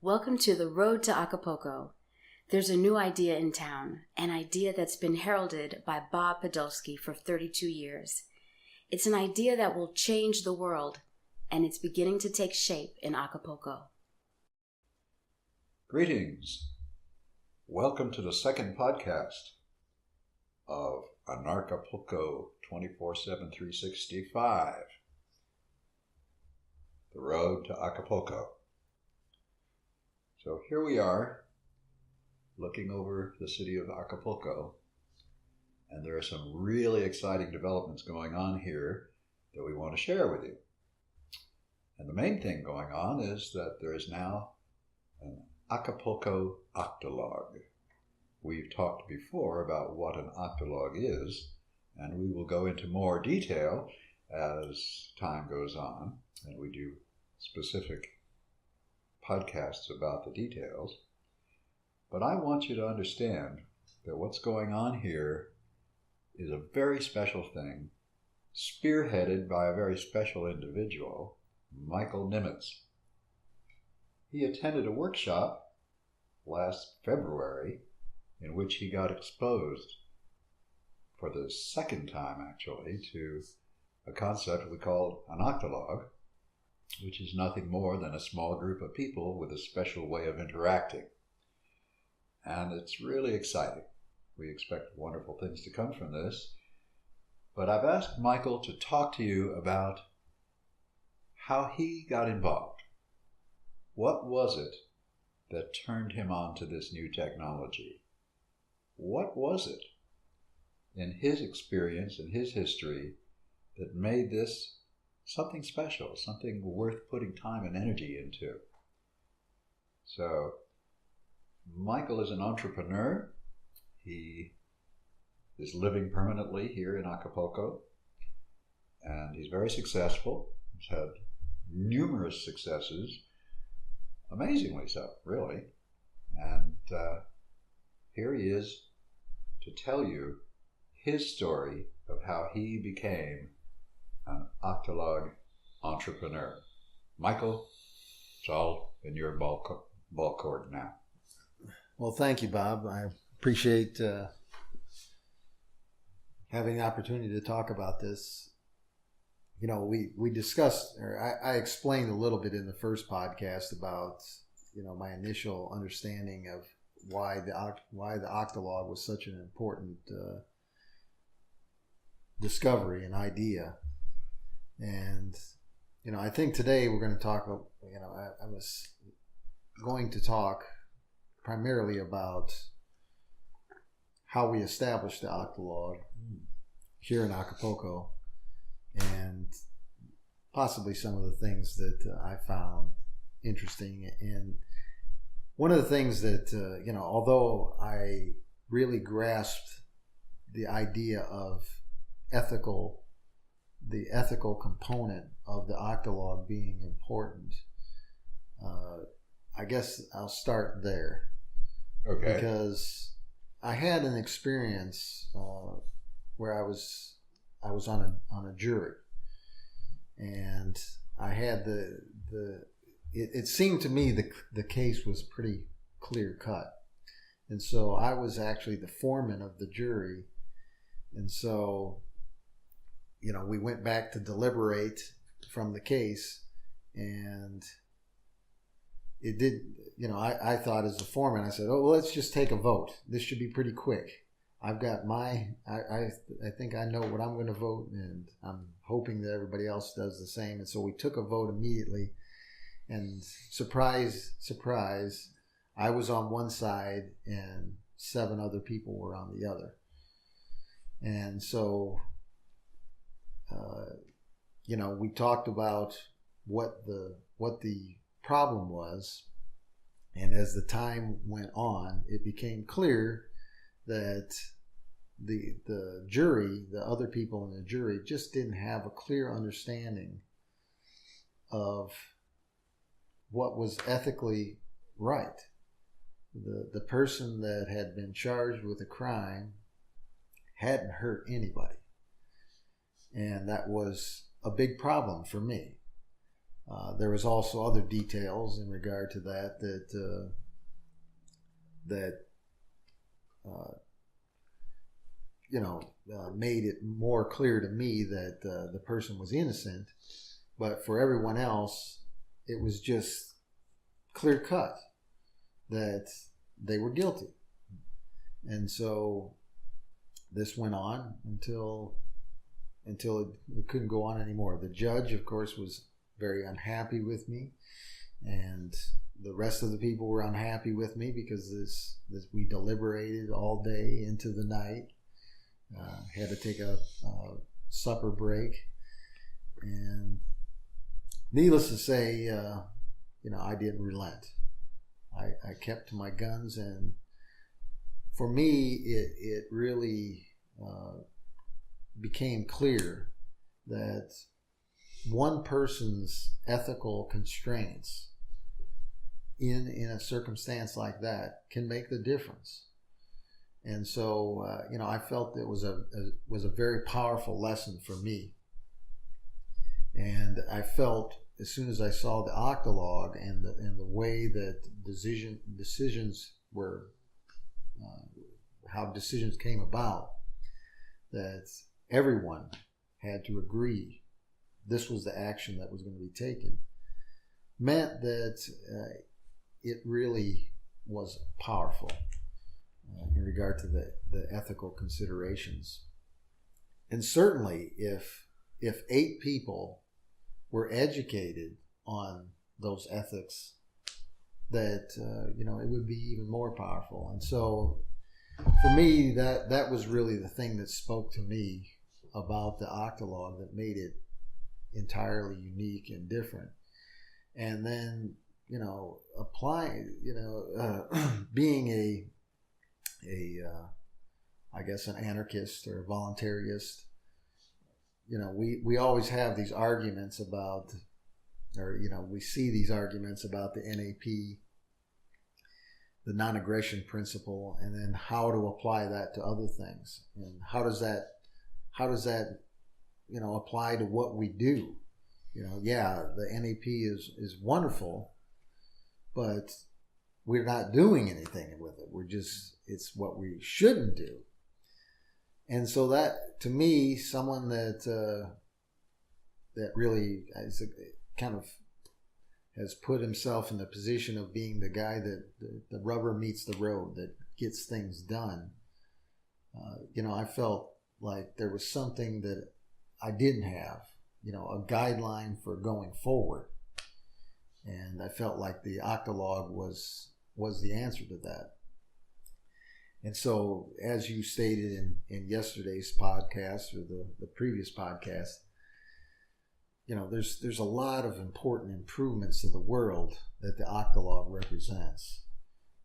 Welcome to the road to Acapulco. There's a new idea in town, an idea that's been heralded by Bob Podolsky for 32 years. It's an idea that will change the world, and it's beginning to take shape in Acapulco. Greetings. Welcome to the second podcast of Anarchapulco 24/7 365, the road to Acapulco. So here we are, looking over the city of Acapulco, and there are some really exciting developments going on here that we want to share with you. And the main thing going on is that there is now an Acapulco Octologue. We've talked before about what an Octologue is, and we will go into more detail as time goes on, and we do specific podcasts about the details. But I want you to understand that what's going on here is a very special thing, spearheaded by a very special individual, Michael Nimetz. He attended a workshop last February in which he got exposed for the second time, actually, to a concept we call an octologue, which is nothing more than a small group of people with a special way of interacting. And it's really exciting. We expect wonderful things to come from this. But I've asked Michael to talk to you about how he got involved. What was it that turned him on to this new technology? What was it in his experience, in his history, that made this something special, something worth putting time and energy into? So, Michael is an entrepreneur. He is living permanently here in Acapulco, and he's very successful. He's had numerous successes, amazingly so, really. And here he is to tell you his story of how he became an Octologue entrepreneur. Michael, it's all in your ball court now. Well, thank you, Bob. I appreciate having the opportunity to talk about this. You know, we discussed, or I explained a little bit in the first podcast about, you know, my initial understanding of why the Octologue was such an important discovery and idea. And, you know, I think today we're going to talk, you know, I was going to talk primarily about how we established the Octologue here in Acapulco, and possibly some of the things that I found interesting. And one of the things that, you know, although I really grasped the idea of the ethical component of the Octologue being important, I guess I'll start there. Okay. Because I had an experience where I was on a jury, and I had it seemed to me the case was pretty clear cut, and so I was actually the foreman of the jury, and so, you know, we went back to deliberate from the case, and it did, you know, I thought as the foreman, I said, oh, well, let's just take a vote. This should be pretty quick. I've got I think I know what I'm going to vote, and I'm hoping that everybody else does the same. And so we took a vote immediately, and surprise, surprise, I was on one side and 7 other people were on the other. And so, you know, we talked about what the problem was, and as the time went on, it became clear that the jury, the other people in the jury, just didn't have a clear understanding of what was ethically right. The person that had been charged with a crime hadn't hurt anybody, and that was a big problem for me. There was also other details in regard to that made it more clear to me that the person was innocent, but for everyone else, it was just clear cut that they were guilty. And so this went on until it couldn't go on anymore. The judge, of course, was very unhappy with me, and the rest of the people were unhappy with me because this we deliberated all day into the night. Had to take a supper break, and needless to say, I didn't relent. I kept to my guns, and for me, it really became clear that one person's ethical constraints in a circumstance like that can make the difference. And so, I felt it was a very powerful lesson for me. And I felt as soon as I saw the Octologue and the way that decisions were, how decisions came about, that everyone had to agree this was the action that was going to be taken, meant that it really was powerful in regard to the ethical considerations. And certainly if 8 people were educated on those ethics, that it would be even more powerful. And so for me, that was really the thing that spoke to me about the Octologue, that made it entirely unique and different. And then applying, being I guess an anarchist or a voluntarist, we always have these arguments about, or we see these arguments about the NAP, the non-aggression principle, and then how to apply that to other things, and how does that apply to what we do. The NAP is wonderful, but we're not doing anything with it. It's what we shouldn't do. And so that, to me, someone that really kind of has put himself in the position of being the guy that the rubber meets the road, that gets things done. I felt like there was something that I didn't have, a guideline for going forward. And I felt like the Octologue was the answer to that. And so, as you stated in yesterday's podcast, or the previous podcast, there's a lot of important improvements to the world that the Octologue represents.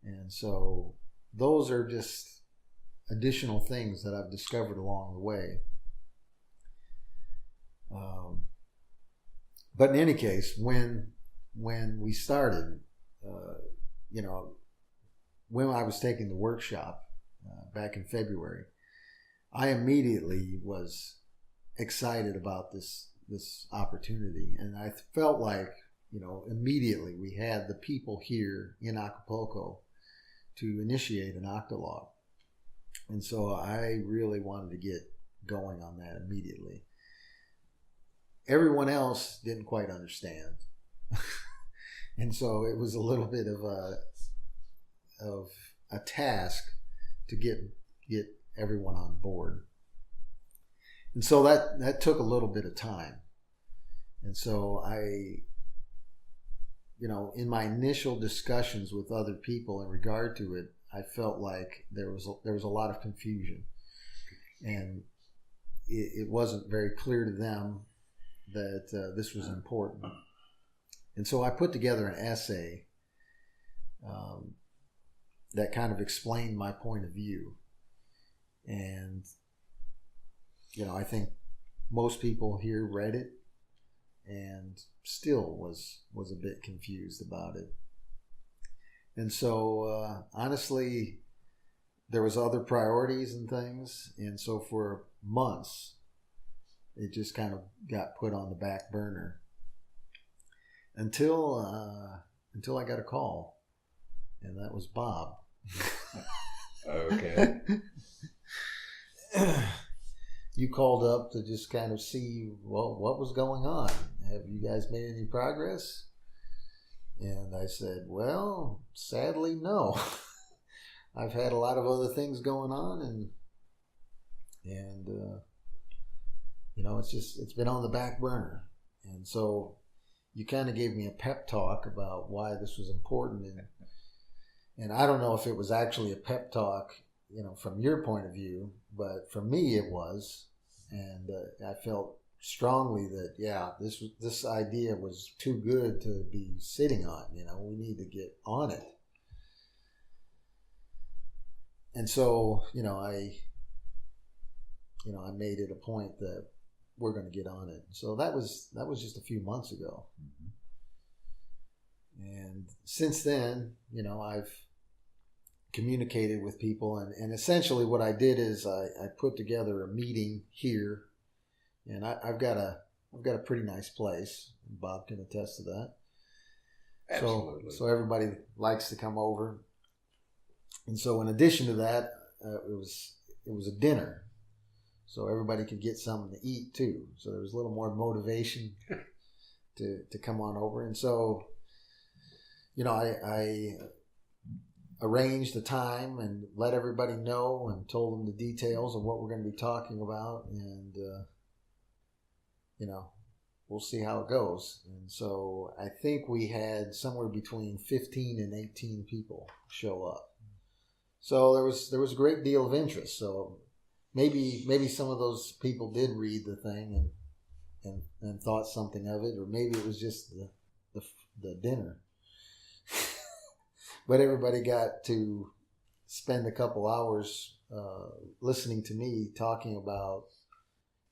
And so those are just additional things that I've discovered along the way. But in any case, when we started, when I was taking the workshop back in February, I immediately was excited about this opportunity, and I felt like immediately we had the people here in Acapulco to initiate an Octologue, and so I really wanted to get going on that immediately. Everyone else didn't quite understand, and so it was a little bit of a task to get everyone on board. And so that took a little bit of time. And so I, in my initial discussions with other people in regard to it, I felt like there was a lot of confusion, and it wasn't very clear to them that this was important. And so I put together an essay that kind of explained my point of view. And, I think most people here read it and still was a bit confused about it. And so, honestly, there was other priorities and things. And so for months, it just kind of got put on the back burner. until I got a call, and that was Bob. Okay. You called up to just kind of see, well, what was going on. Have you guys made any progress? And I said, well, sadly, no. I've had a lot of other things going on, and it's been on the back burner. And so you kind of gave me a pep talk about why this was important, and I don't know if it was actually a pep talk, from your point of view, but for me it was, and I felt strongly that this idea was too good to be sitting on. We need to get on it. And so I made it a point that we're going to get on it. So that was just a few months ago. And since then, I've communicated with people, and essentially what I did is I put together a meeting here, and I've got a pretty nice place. Bob can attest to that. Absolutely. So everybody likes to come over, and so in addition to that, it was a dinner, so everybody could get something to eat too. So there was a little more motivation to come on over, and so I arranged the time and let everybody know and told them the details of what we're going to be talking about, and we'll see how it goes. And so I think we had somewhere between 15 and 18 people show up. So there was a great deal of interest. So maybe some of those people did read the thing and thought something of it, or maybe it was just the dinner. But everybody got to spend a couple hours listening to me talking about,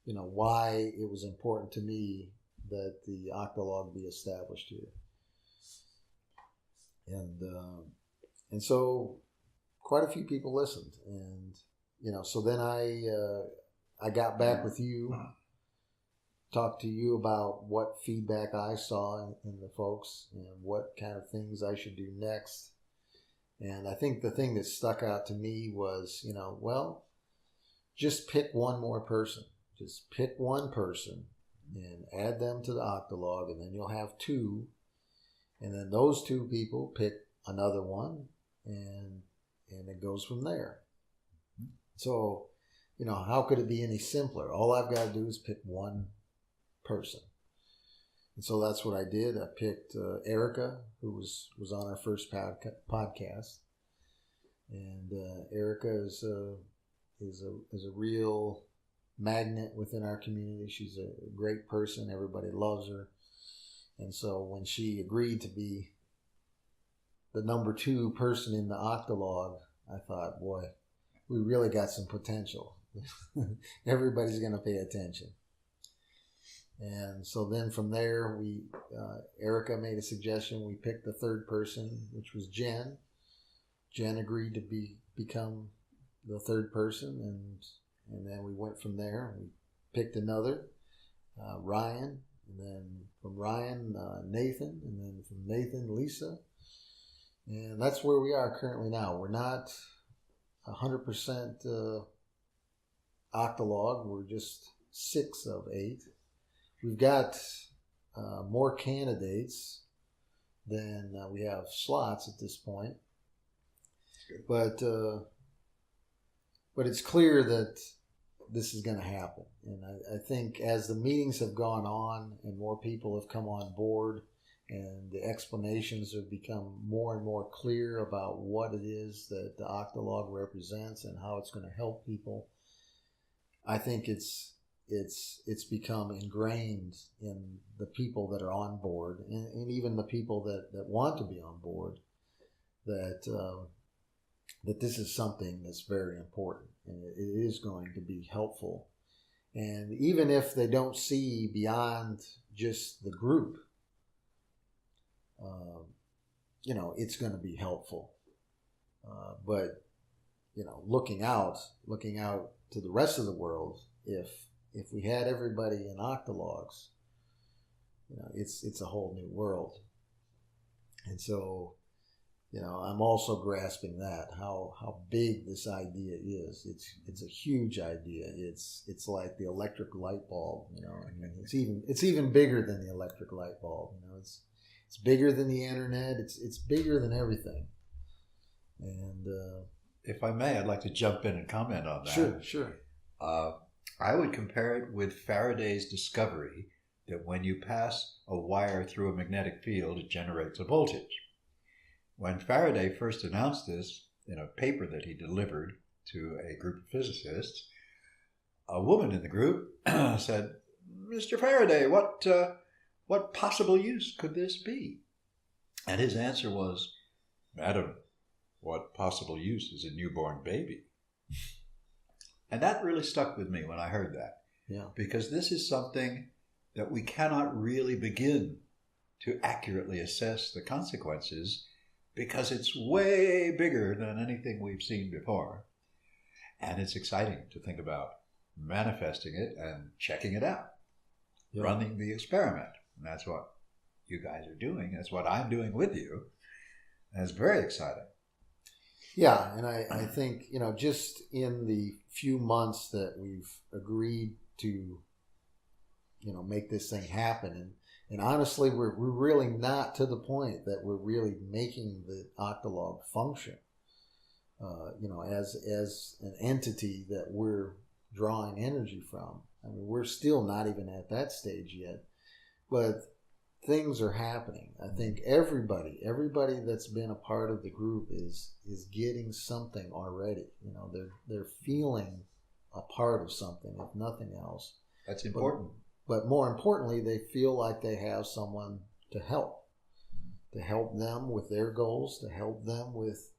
why it was important to me that the Octologue be established here. And so quite a few people listened. And, so then I got back with you, talked to you about what feedback I saw in the folks and what kind of things I should do next. And I think the thing that stuck out to me was, just pick one more person. Just pick one person and add them to the Octologue, and then you'll have two. And then those two people pick another one, and it goes from there. So, how could it be any simpler? All I've got to do is pick one person. And so that's what I did. I picked Erica, who was on our first podcast, and Erica is a real magnet within our community. She's a great person. Everybody loves her, and so when she agreed to be the number 2 person in the Octologue, I thought, boy, we really got some potential. Everybody's going to pay attention. And so then from there, Erica made a suggestion. We picked the third person, which was Jen. Jen agreed to become the third person, and then we went from there. We picked another, Ryan, and then from Ryan, Nathan, and then from Nathan, Lisa. And that's where we are currently now. We're not 100% Octologue. We're just 6 of 8. We've got more candidates than we have slots at this point, but it's clear that this is going to happen. And I think as the meetings have gone on and more people have come on board and the explanations have become more and more clear about what it is that the Octologue represents and how it's going to help people, I think it's become ingrained in the people that are on board, and even the people that want to be on board, that this is something that's very important, and it is going to be helpful. And even if they don't see beyond just the group, it's going to be helpful. But looking out to the rest of the world, if we had everybody in Octologues, it's a whole new world. And so, I'm also grasping that how big this idea is. It's a huge idea. It's like the electric light bulb. It's even bigger than the electric light bulb. It's bigger than the internet. It's bigger than everything. And if I may, I'd like to jump in and comment on that. Sure. I would compare it with Faraday's discovery that when you pass a wire through a magnetic field, it generates a voltage. When Faraday first announced this in a paper that he delivered to a group of physicists, a woman in the group said, "Mr. Faraday, what possible use could this be?" And his answer was, "Madam, what possible use is a newborn baby?" And that really stuck with me when I heard that. Yeah. Because this is something that we cannot really begin to accurately assess the consequences, because it's way bigger than anything we've seen before. And it's exciting to think about manifesting it and checking it out, running the experiment. And that's what you guys are doing. That's what I'm doing with you. And it's very exciting. Yeah, and I think, just in the few months that we've agreed to, make this thing happen, and honestly, we're really not to the point that we're really making the Octologue function, as an entity that we're drawing energy from. I mean, we're still not even at that stage yet, but things are happening. I think everybody that's been a part of the group is getting something already. They're feeling a part of something, if nothing else. That's important. But more importantly, they feel like they have someone to help them with their goals, to help them with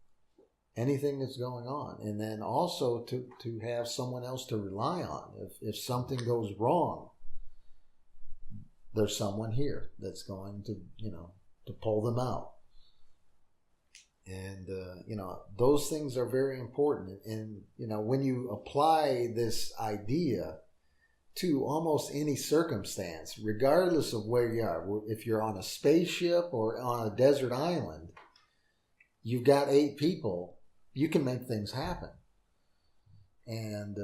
anything that's going on. And then also to have someone else to rely on. If something goes wrong, there's someone here that's going to pull them out. And, those things are very important. And, when you apply this idea to almost any circumstance, regardless of where you are, if you're on a spaceship or on a desert island, you've got 8 people, you can make things happen. And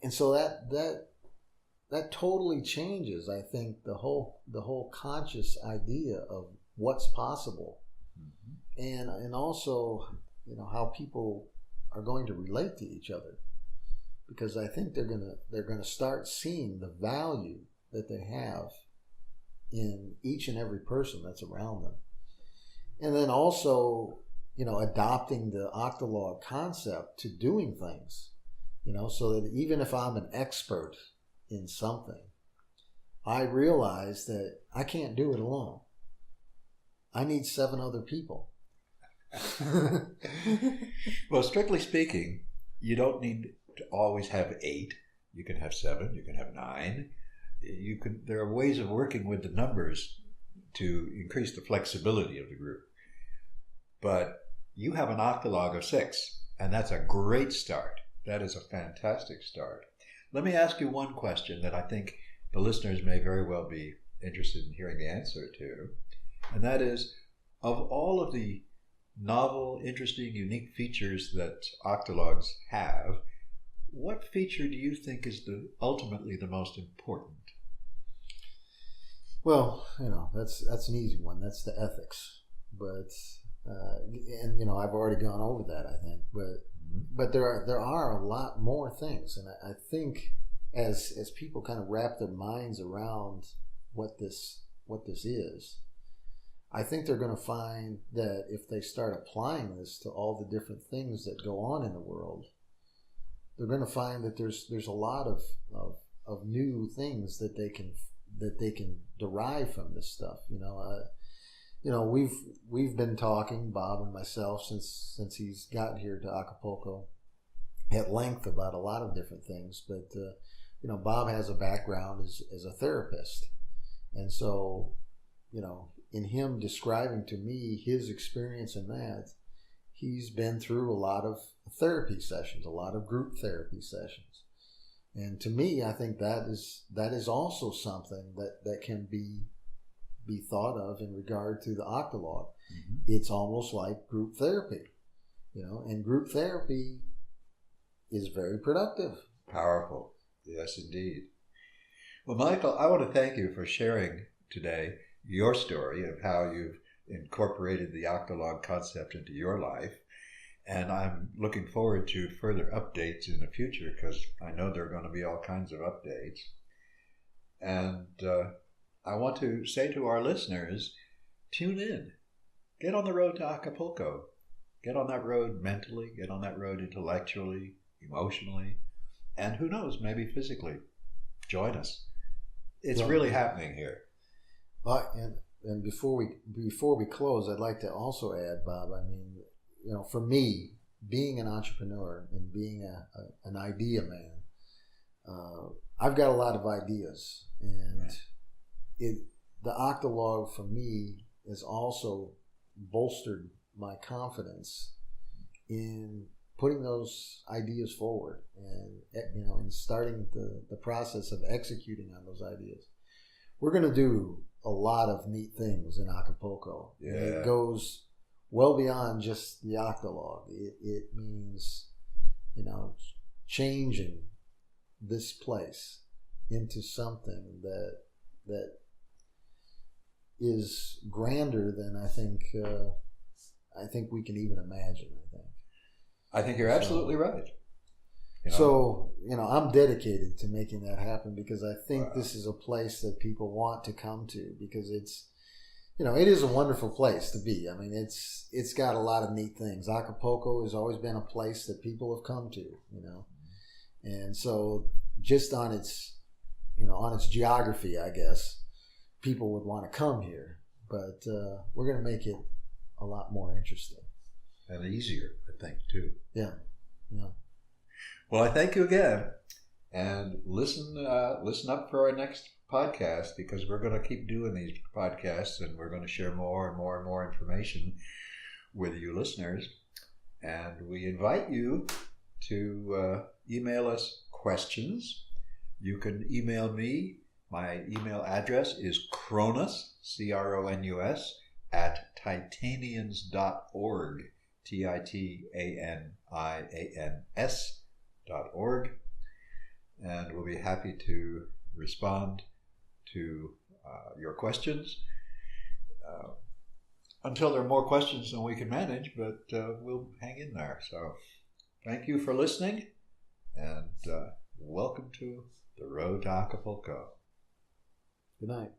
so that totally changes, I think, the whole conscious idea of what's possible. Mm-hmm. And also, how people are going to relate to each other. Because I think they're gonna start seeing the value that they have in each and every person that's around them. And then also, adopting the Octologue concept to doing things, so that even if I'm an expert in something, I realize that I can't do it alone. I need 7 other people. Well, strictly speaking, you don't need to always have 8. You can have 7. You can have 9. There are ways of working with the numbers to increase the flexibility of the group. But you have an Octologue of 6, and that's a great start. That is a fantastic start. Let me ask you one question that I think the listeners may very well be interested in hearing the answer to, and that is, of all of the novel, interesting, unique features that Octologues have, what feature do you think is ultimately the most important? Well, that's an easy one. That's the ethics. But I've already gone over that, I think. But there are a lot more things, and I think as people kind of wrap their minds around what this is, I think they're going to find that if they start applying this to all the different things that go on in the world, they're going to find that there's a lot of new things that they can derive from this stuff. We've been talking, Bob and myself, since he's gotten here to Acapulco, at length about a lot of different things. But Bob has a background as a therapist, and so in him describing to me his experience in that, he's been through a lot of therapy sessions, a lot of group therapy sessions. And to me, I think that is also something that can be thought of in regard to the Octologue. Mm-hmm. It's almost like group therapy, and group therapy is very productive. Powerful. Yes, indeed. Well, Michael, I want to thank you for sharing today your story of how you've incorporated the Octologue concept into your life. And I'm looking forward to further updates in the future, because I know there are going to be all kinds of updates. And I want to say to our listeners, tune in. Get on the road to Acapulco. Get on that road mentally, get on that road intellectually, emotionally, and who knows, maybe physically. Join us. It's really happening here. And before we close, I'd like to also add, Bob, I mean, for me, being an entrepreneur and being an idea man, I've got a lot of ideas, and the Octologue for me has also bolstered my confidence in putting those ideas forward, and starting the process of executing on those ideas. We're going to do a lot of neat things in Acapulco. Yeah. It goes well beyond just the Octologue. It means, changing this place into something that is grander than I think we can even imagine. I think you're absolutely right. So, I'm dedicated to making that happen, because I think this is a place that people want to come to, because it's, it is a wonderful place to be. I mean, it's got a lot of neat things. Acapulco has always been a place that people have come to, and so just on its geography, I guess, people would want to come here, but we're going to make it a lot more interesting. And easier, I think, too. Yeah. Well, I thank you again, and listen up for our next podcast, because we're going to keep doing these podcasts, and we're going to share more and more and more information with you listeners. And we invite you to email us questions. You can email me. My email address is Cronus, CRONUS, @titanians.org, TITANIANS.org, and we'll be happy to respond to your questions until there are more questions than we can manage, but we'll hang in there. So thank you for listening, and welcome to the road to Acapulco. Good night.